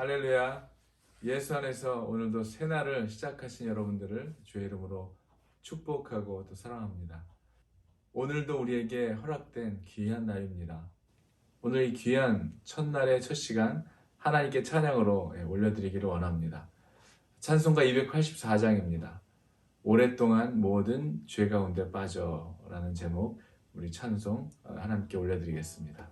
할렐루야. 예수 안에서 오늘도 새날을 시작하신 여러분들을 주의 이름으로 축복하고 또 사랑합니다. 오늘도 우리에게 허락된 귀한 날입니다. 오늘 이 귀한 첫날의 첫 시간 하나님께 찬양으로 올려드리기를 원합니다. 찬송가 284장입니다. 오랫동안 모든 죄 가운데 빠져라는 제목, 우리 찬송 하나님께 올려드리겠습니다.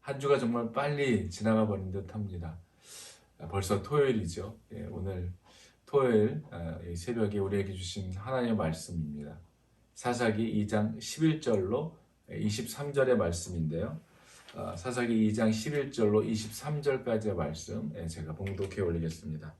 한 주가 정말 빨리 지나가 버린 듯 합니다. 벌써 토요일이죠. 오늘 토요일 새벽에 우리에게 주신 하나님의 말씀입니다. 사사기 2장 11절로 23절의 말씀인데요. 사사기 2장 11절로 23절까지의 말씀 제가 봉독해 올리겠습니다.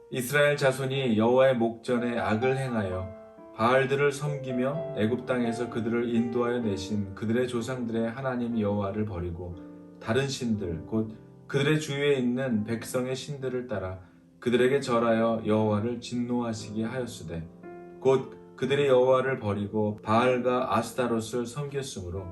이스라엘 자손이 여호와의 목전에 악을 행하여 바알들을 섬기며 애굽 땅에서 그들을 인도하여 내신 그들의 조상들의 하나님 여호와를 버리고 다른 신들 곧 그들의 주위에 있는 백성의 신들을 따라 그들에게 절하여 여호와를 진노하시게 하였으되 곧 그들의 여호와를 버리고 바알과 아스타롯을 섬겼으므로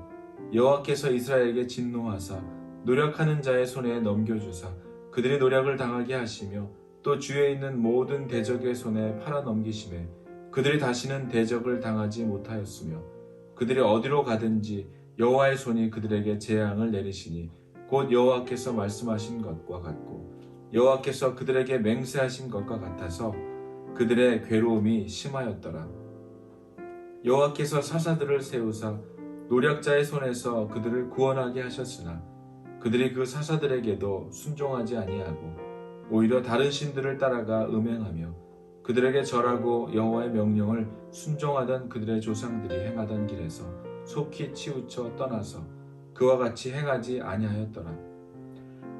여호와께서 이스라엘에게 진노하사 노력하는 자의 손에 넘겨주사 그들의 노력을 당하게 하시며 또 주위에 있는 모든 대적의 손에 팔아넘기심에 그들이 다시는 대적을 당하지 못하였으며 그들이 어디로 가든지 여호와의 손이 그들에게 재앙을 내리시니 곧 여호와께서 말씀하신 것과 같고 여호와께서 그들에게 맹세하신 것과 같아서 그들의 괴로움이 심하였더라. 여호와께서 사사들을 세우사 노략자의 손에서 그들을 구원하게 하셨으나 그들이 그 사사들에게도 순종하지 아니하고 오히려 다른 신들을 따라가 음행하며 그들에게 절하고 여호와의 명령을 순종하던 그들의 조상들이 행하던 길에서 속히 치우쳐 떠나서 그와 같이 행하지 아니하였더라.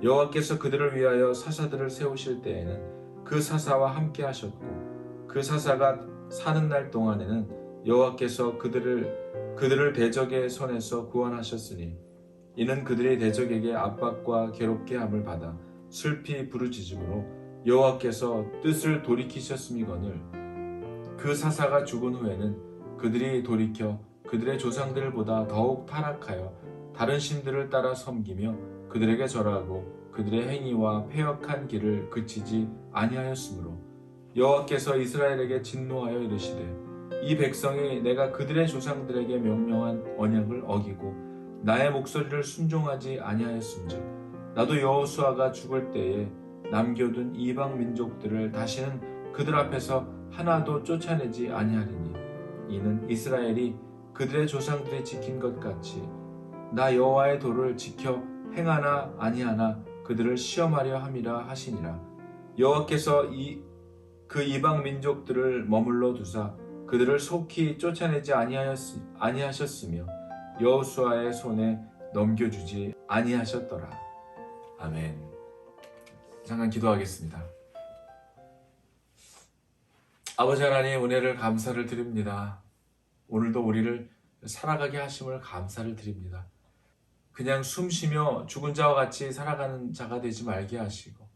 여호와께서 그들을 위하여 사사들을 세우실 때에는 그 사사와 함께 하셨고 그 사사가 사는 날 동안에는 여호와께서 그들을 대적의 손에서 구원하셨으니 이는 그들이 대적에게 압박과 괴롭게 함을 받아 슬피 부르짖음으로 여호와께서 뜻을 돌이키셨음이거늘 그 사사가 죽은 후에는 그들이 돌이켜 그들의 조상들보다 더욱 타락하여 다른 신들을 따라 섬기며 그들에게 절하고 그들의 행위와 패역한 길을 그치지 아니하였으므로 여호와께서 이스라엘에게 진노하여 이르시되 이 백성이 내가 그들의 조상들에게 명령한 언약을 어기고 나의 목소리를 순종하지 아니하였음즉 나도 여호수아가 죽을 때에 남겨둔 이방 민족들을 다시는 그들 앞에서 하나도 쫓아내지 아니하리니 이는 이스라엘이 그들의 조상들이 지킨 것 같이 나 여호와의 도를 지켜 행하나 아니하나 그들을 시험하려 함이라 하시니라. 여호와께서 그 이방 민족들을 머물러 두사 그들을 속히 쫓아내지 아니하셨으며 여호수아의 손에 넘겨주지 아니하셨더라. 아멘. 잠깐 기도하겠습니다. 아버지 하나님, 은혜를 감사를 드립니다. 오늘도 우리를 살아가게 하심을 감사를 드립니다. 그냥 숨쉬며 죽은 자와 같이 살아가는 자가 되지 말게 하시고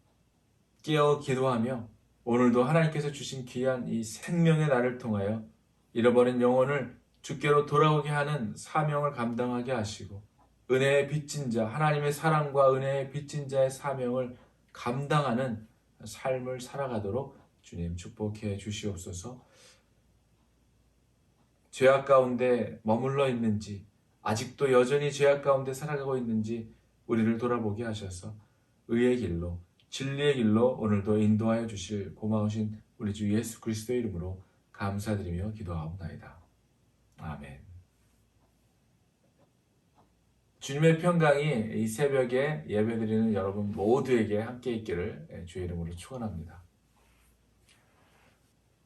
깨어 기도하며 오늘도 하나님께서 주신 귀한 이 생명의 날을 통하여 잃어버린 영혼을 주께로 돌아오게 하는 사명을 감당하게 하시고 은혜의 빚진 자, 하나님의 사랑과 은혜의 빚진 자의 사명을 감당하는 삶을 살아가도록 주님 축복해 주시옵소서. 죄악 가운데 머물러 있는지 아직도 여전히 죄악 가운데 살아가고 있는지 우리를 돌아보게 하셔서 의의 길로 진리의 길로 오늘도 인도하여 주실 고마우신 우리 주 예수 그리스도의 이름으로 감사드리며 기도하옵나이다. 아멘. 주님의 평강이 이 새벽에 예배드리는 여러분 모두에게 함께 있기를 주의 이름으로 축원합니다.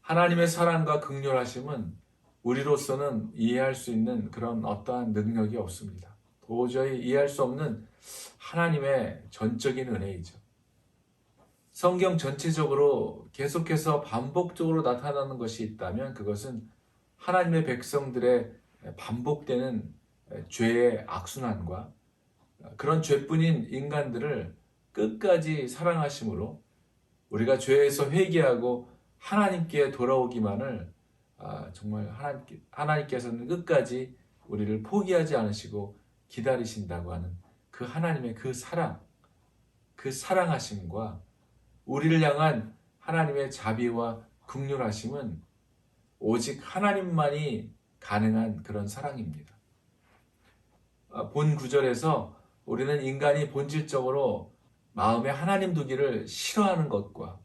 하나님의 사랑과 긍휼하심은 우리로서는 이해할 수 있는 그런 어떠한 능력이 없습니다. 도저히 이해할 수 없는 하나님의 전적인 은혜이죠. 성경 전체적으로 계속해서 반복적으로 나타나는 것이 있다면 그것은 하나님의 백성들의 반복되는 죄의 악순환과 그런 죄뿐인 인간들을 끝까지 사랑하심으로 우리가 죄에서 회개하고 하나님께 돌아오기만을 정말 하나님께서는 끝까지 우리를 포기하지 않으시고 기다리신다고 하는 그 하나님의 그 사랑하심과 우리를 향한 하나님의 자비와 긍휼하심은 오직 하나님만이 가능한 그런 사랑입니다. 본 구절에서 우리는 인간이 본질적으로 마음에 하나님 두기를 싫어하는 것과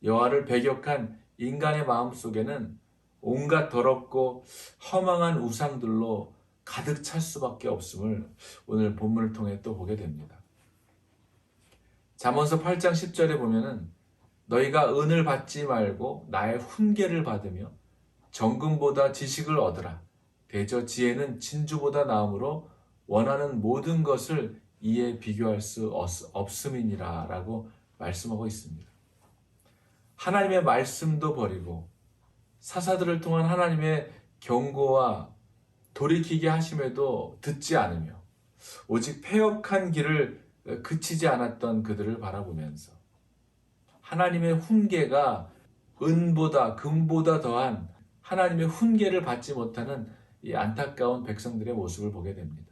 여호와를 배격한 인간의 마음 속에는 온갖 더럽고 허망한 우상들로 가득 찰 수밖에 없음을 오늘 본문을 통해 또 보게 됩니다. 잠언서 8장 10절에 보면은 너희가 은을 받지 말고 나의 훈계를 받으며 정금보다 지식을 얻으라. 대저 지혜는 진주보다 나음으로 원하는 모든 것을 이에 비교할 수 없음이니라 라고 말씀하고 있습니다. 하나님의 말씀도 버리고 사사들을 통한 하나님의 경고와 돌이키게 하심에도 듣지 않으며 오직 패역한 길을 그치지 않았던 그들을 바라보면서 하나님의 훈계가 은보다 금보다 더한 하나님의 훈계를 받지 못하는 이 안타까운 백성들의 모습을 보게 됩니다.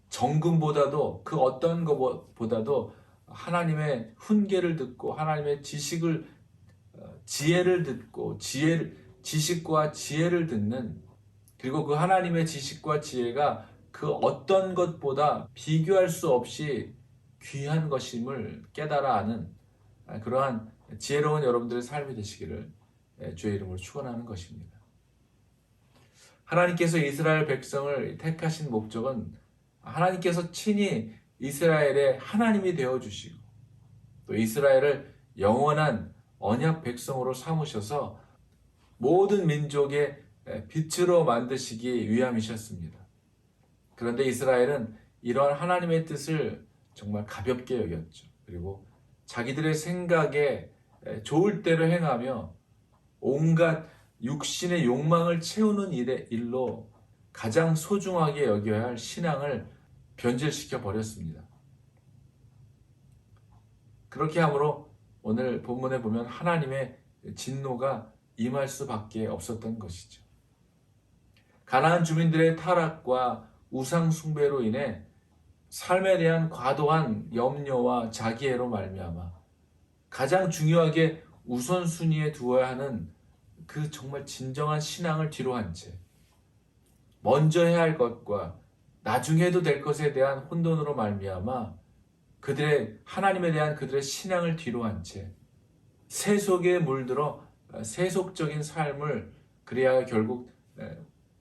정금보다도 그 어떤 것보다도 하나님의 훈계를 듣고 하나님의 지혜를 듣고 지식과 지혜를 듣는 그리고 그 하나님의 지식과 지혜가 그 어떤 것보다 비교할 수 없이 귀한 것임을 깨달아 아는 그러한 지혜로운 여러분들의 삶이 되시기를 주의 이름으로 축원하는 것입니다. 하나님께서 이스라엘 백성을 택하신 목적은 하나님께서 친히 이스라엘의 하나님이 되어주시고 또 이스라엘을 영원한 언약 백성으로 삼으셔서 모든 민족의 빛으로 만드시기 위함이셨습니다. 그런데 이스라엘은 이러한 하나님의 뜻을 정말 가볍게 여겼죠. 그리고 자기들의 생각에 좋을 대로 행하며 온갖 육신의 욕망을 채우는 일로 가장 소중하게 여겨야 할 신앙을 변질시켜 버렸습니다. 그렇게 함으로 오늘 본문에 보면 하나님의 진노가 임할 수밖에 없었던 것이죠. 가나안 주민들의 타락과 우상 숭배로 인해 삶에 대한 과도한 염려와 자기애로 말미암아 가장 중요하게 우선순위에 두어야 하는 그 정말 진정한 신앙을 뒤로 한 채 먼저 해야 할 것과 나중에 해도 될 것에 대한 혼돈으로 말미암아 그들의 하나님에 대한 그들의 신앙을 뒤로 한 채 세속에 물들어 세속적인 삶을 그래야 결국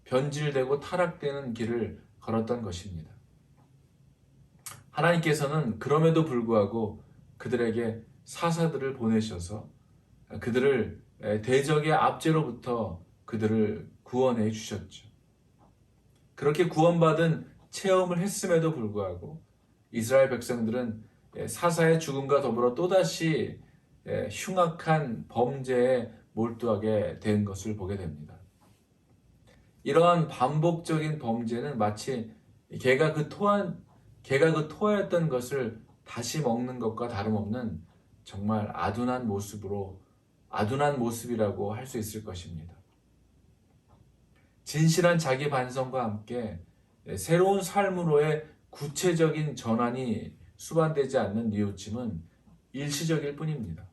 변질되고 타락되는 길을 걸었던 것입니다. 하나님께서는 그럼에도 불구하고 그들에게 사사들을 보내셔서 그들을 대적의 압제로부터 그들을 구원해 주셨죠. 그렇게 구원받은 체험을 했음에도 불구하고 이스라엘 백성들은 사사의 죽음과 더불어 또다시 흉악한 범죄에 몰두하게 된 것을 보게 됩니다. 이러한 반복적인 범죄는 마치 개가 그 토하였던 것을 다시 먹는 것과 다름없는 정말 아둔한 모습이라고 할 수 있을 것입니다. 진실한 자기 반성과 함께 새로운 삶으로의 구체적인 전환이 수반되지 않는 뉘우침은 일시적일 뿐입니다.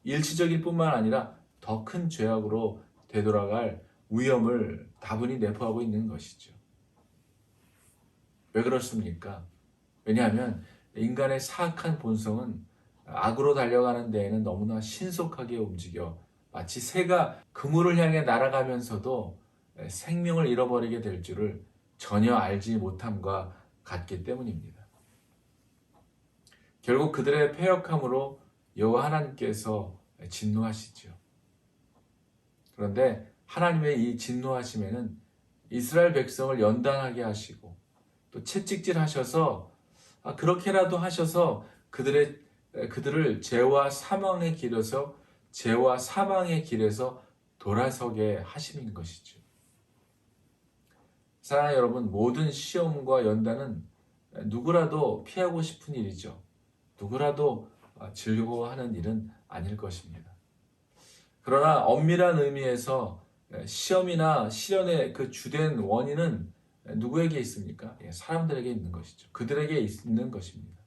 일시적일 뿐만 아니라 더 큰 죄악으로 되돌아갈 위험을 다분히 내포하고 있는 것이죠. 왜 그렇습니까? 왜냐하면 인간의 사악한 본성은 악으로 달려가는 데에는 너무나 신속하게 움직여 마치 새가 그물을 향해 날아가면서도 생명을 잃어버리게 될 줄을 전혀 알지 못함과 같기 때문입니다. 결국 그들의 패역함으로 여호와 하나님께서 진노하시죠. 그런데 하나님의 이 진노하심에는 이스라엘 백성을 연단하게 하시고 또 채찍질 하셔서 그렇게라도 하셔서 그들을 죄와 사망의 길에서 돌아서게 하심인 것이죠. 사랑하는 여러분, 모든 시험과 연단은 누구라도 피하고 싶은 일이죠. 누구라도 즐거워하는 일은 아닐 것입니다. 그러나 엄밀한 의미에서 시험이나 시련의 그 주된 원인은 누구에게 있습니까? 사람들에게 있는 것이죠. 그들에게 있는 것입니다.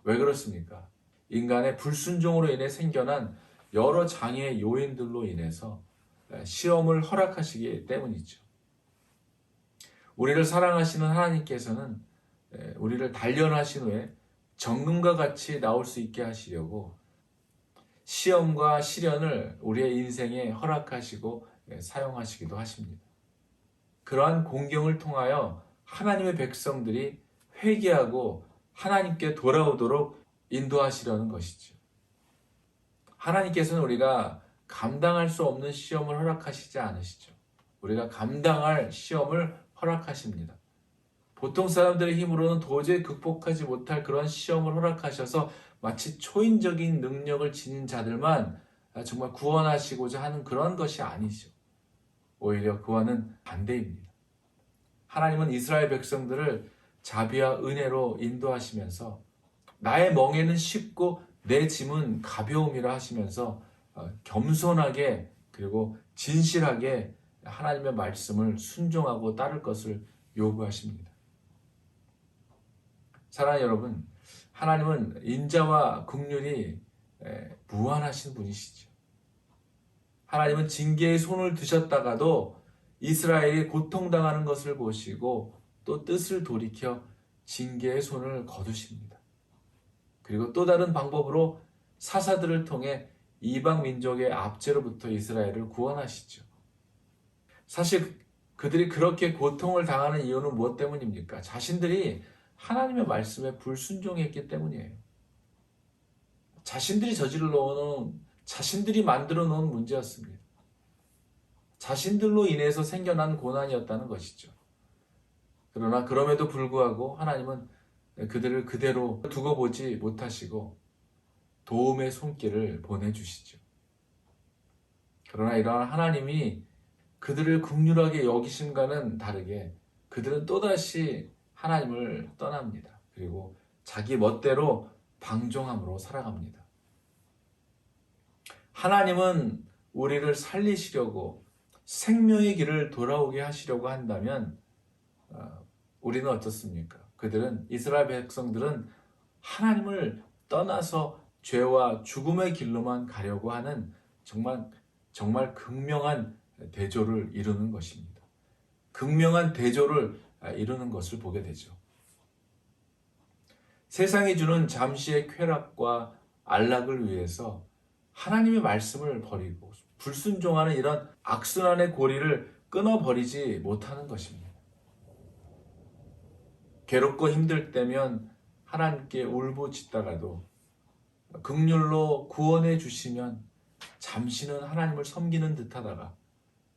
왜 그렇습니까? 인간의 불순종으로 인해 생겨난 여러 장애 요인들로 인해서 시험을 허락하시기 때문이죠. 우리를 사랑하시는 하나님께서는 우리를 단련하신 후에 정금과 같이 나올 수 있게 하시려고 시험과 시련을 우리의 인생에 허락하시고 사용하시기도 하십니다. 그러한 공경을 통하여 하나님의 백성들이 회개하고 하나님께 돌아오도록 인도하시려는 것이죠. 하나님께서는 우리가 감당할 수 없는 시험을 허락하시지 않으시죠. 우리가 감당할 시험을 허락하십니다. 보통 사람들의 힘으로는 도저히 극복하지 못할 그런 시험을 허락하셔서 마치 초인적인 능력을 지닌 자들만 정말 구원하시고자 하는 그런 것이 아니죠. 오히려 그와는 반대입니다. 하나님은 이스라엘 백성들을 자비와 은혜로 인도하시면서 나의 멍에는 쉽고 내 짐은 가벼움이라 하시면서 겸손하게 그리고 진실하게 하나님의 말씀을 순종하고 따를 것을 요구하십니다. 사랑하는 여러분, 하나님은 인자와 긍휼이 무한하신 분이시죠. 하나님은 징계의 손을 드셨다가도 이스라엘이 고통당하는 것을 보시고 또 뜻을 돌이켜 징계의 손을 거두십니다. 그리고 또 다른 방법으로 사사들을 통해 이방 민족의 압제로부터 이스라엘을 구원하시죠. 사실 그들이 그렇게 고통을 당하는 이유는 무엇 때문입니까? 자신들이 하나님의 말씀에 불순종했기 때문이에요. 자신들이 만들어 놓은 문제였습니다. 자신들로 인해서 생겨난 고난이었다는 것이죠. 그러나 그럼에도 불구하고 하나님은 그들을 그대로 두고 보지 못하시고 도움의 손길을 보내주시죠. 그러나 이러한 하나님이 그들을 긍휼하게 여기심과는 다르게 그들은 또다시 하나님을 떠납니다. 그리고 자기 멋대로 방종함으로 살아갑니다. 하나님은 우리를 살리시려고 생명의 길을 돌아오게 하시려고 한다면 우리는 어떻습니까? 그들은 이스라엘 백성들은 하나님을 떠나서 죄와 죽음의 길로만 가려고 하는 정말 극명한 대조를 이루는 것입니다. 극명한 대조를 이루는 것을 보게 되죠. 세상이 주는 잠시의 쾌락과 안락을 위해서 하나님의 말씀을 버리고 불순종하는 이런 악순환의 고리를 끊어버리지 못하는 것입니다. 괴롭고 힘들 때면 하나님께 울부짖다가도 긍휼로 구원해 주시면 잠시는 하나님을 섬기는 듯하다가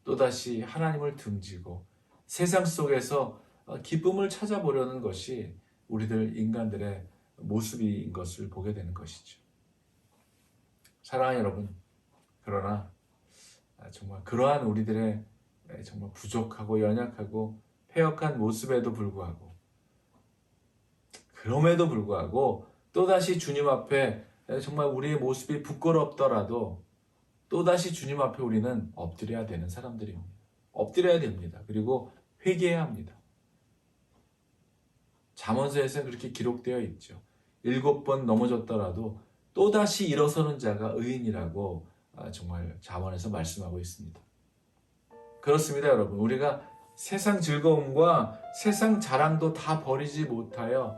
또다시 하나님을 등지고 세상 속에서 기쁨을 찾아보려는 것이 우리들 인간들의 모습인 것을 보게 되는 것이죠. 사랑하는 여러분, 그러나 정말 그러한 우리들의 정말 부족하고 연약하고 패역한 모습에도 불구하고 그럼에도 불구하고 또다시 주님 앞에 정말 우리의 모습이 부끄럽더라도 또다시 주님 앞에 우리는 엎드려야 되는 사람들입니다. 엎드려야 됩니다. 그리고 회개해야 합니다. 잠언서에서는 그렇게 기록되어 있죠. 7번 넘어졌더라도 또다시 일어서는 자가 의인이라고 정말 잠언에서 말씀하고 있습니다. 그렇습니다, 여러분. 우리가 세상 즐거움과 세상 자랑도 다 버리지 못하여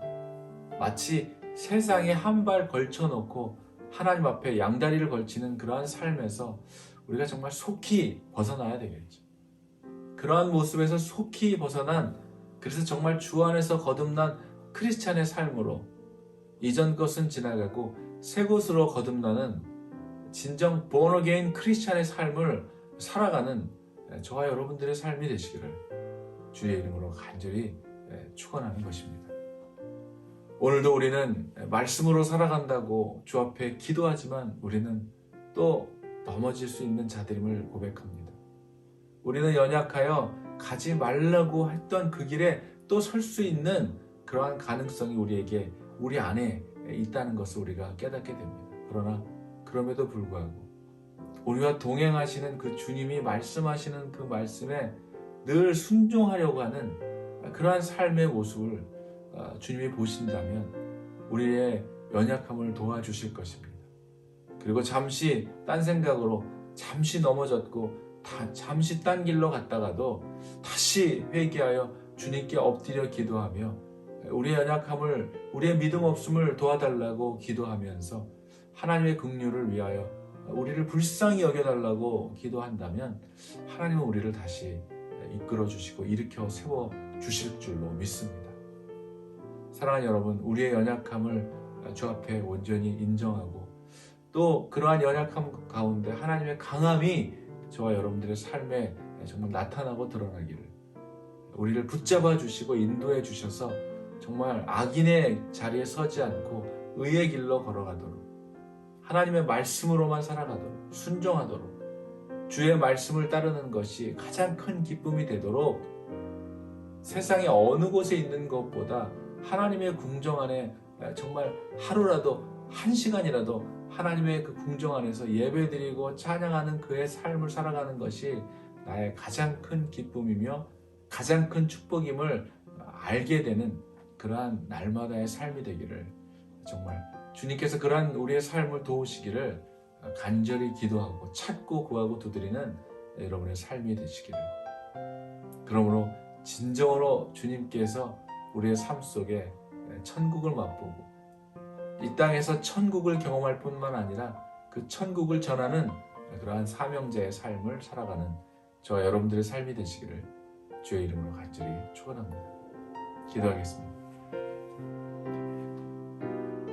마치 세상에 한 발 걸쳐놓고 하나님 앞에 양다리를 걸치는 그러한 삶에서 우리가 정말 속히 벗어나야 되겠죠. 그러한 모습에서 속히 벗어난, 그래서 정말 주 안에서 거듭난 크리스찬의 삶으로 이전 것은 지나가고 새 것으로 거듭나는 진정 born again 크리스찬의 삶을 살아가는 저와 여러분들의 삶이 되시기를 주의 이름으로 간절히 축원하는 것입니다. 오늘도 우리는 말씀으로 살아간다고 주 앞에 기도하지만 우리는 또 넘어질 수 있는 자들임을 고백합니다. 우리는 연약하여 가지 말라고 했던 그 길에 또 설 수 있는 그러한 가능성이 우리 안에 있다는 것을 우리가 깨닫게 됩니다. 그러나 그럼에도 불구하고 우리와 동행하시는 그 주님이 말씀하시는 그 말씀에 늘 순종하려고 하는 그러한 삶의 모습을 주님이 보신다면 우리의 연약함을 도와주실 것입니다. 그리고 잠시 딴 생각으로 잠시 넘어졌고 잠시 딴 길로 갔다가도 다시 회개하여 주님께 엎드려 기도하며 우리의 연약함을, 우리의 믿음 없음을 도와달라고 기도하면서 하나님의 긍휼을 위하여 우리를 불쌍히 여겨달라고 기도한다면 하나님은 우리를 다시 이끌어 주시고 일으켜 세워 주실 줄로 믿습니다. 사랑하는 여러분, 우리의 연약함을 주 앞에 온전히 인정하고 또 그러한 연약함 가운데 하나님의 강함이 저와 여러분들의 삶에 정말 나타나고 드러나기를, 우리를 붙잡아 주시고 인도해 주셔서 정말 악인의 자리에 서지 않고 의의 길로 걸어가도록, 하나님의 말씀으로만 살아가도록, 순종하도록, 주의 말씀을 따르는 것이 가장 큰 기쁨이 되도록 세상의 어느 곳에 있는 것보다 하나님의 궁정 안에 정말 하루라도, 한 시간이라도 하나님의 그 궁정 안에서 예배드리고 찬양하는 그의 삶을 살아가는 것이 나의 가장 큰 기쁨이며 가장 큰 축복임을 알게 되는 그러한 날마다의 삶이 되기를, 정말 주님께서 그러한 우리의 삶을 도우시기를 간절히 기도하고 찾고 구하고 두드리는 여러분의 삶이 되시기를, 그러므로 진정으로 주님께서 우리의 삶 속에 천국을 맛보고 이 땅에서 천국을 경험할 뿐만 아니라 그 천국을 전하는 그러한 사명자의 삶을 살아가는 저와 여러분들의 삶이 되시기를 주의 이름으로 간절히 축원합니다. 기도하겠습니다.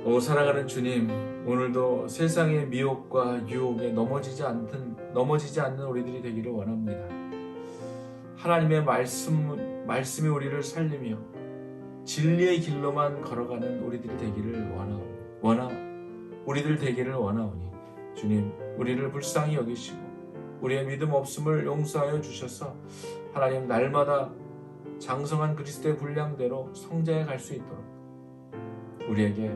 오 사랑하는 주님, 오늘도 세상의 미혹과 유혹에 넘어지지 않는 우리들이 되기를 원합니다. 하나님의 말씀이 우리를 살리며 진리의 길로만 걸어가는 우리들이 되기를 원하오니 주님, 우리를 불쌍히 여기시고 우리의 믿음 없음을 용서하여 주셔서 하나님 날마다 장성한 그리스도의 분량대로 성장해 갈 수 있도록 우리에게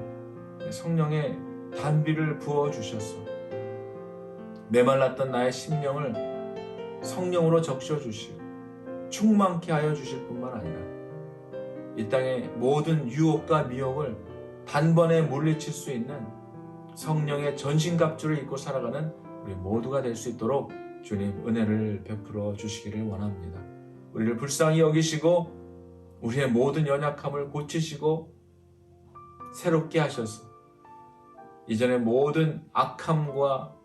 성령의 단비를 부어주셔서 메말랐던 나의 심령을 성령으로 적셔주시고 충만케 하여 주실 뿐만 아니라 이 땅의 모든 유혹과 미혹을 단번에 물리칠 수 있는 성령의 전신갑주를 입고 살아가는 우리 모두가 될 수 있도록 주님 은혜를 베풀어 주시기를 원합니다. 우리를 불쌍히 여기시고 우리의 모든 연약함을 고치시고 새롭게 하셔서 이전의 모든 악함과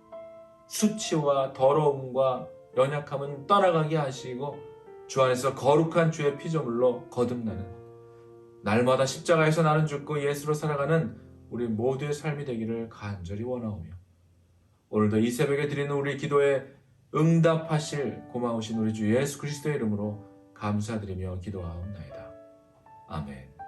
수치와 더러움과 연약함은 떠나가게 하시고 주 안에서 거룩한 주의 피조물로 거듭나는 날마다 십자가에서 나는 죽고 예수로 살아가는 우리 모두의 삶이 되기를 간절히 원하오며 오늘도 이 새벽에 드리는 우리 기도에 응답하실 고마우신 우리 주 예수 그리스도의 이름으로 감사드리며 기도하옵나이다. 아멘.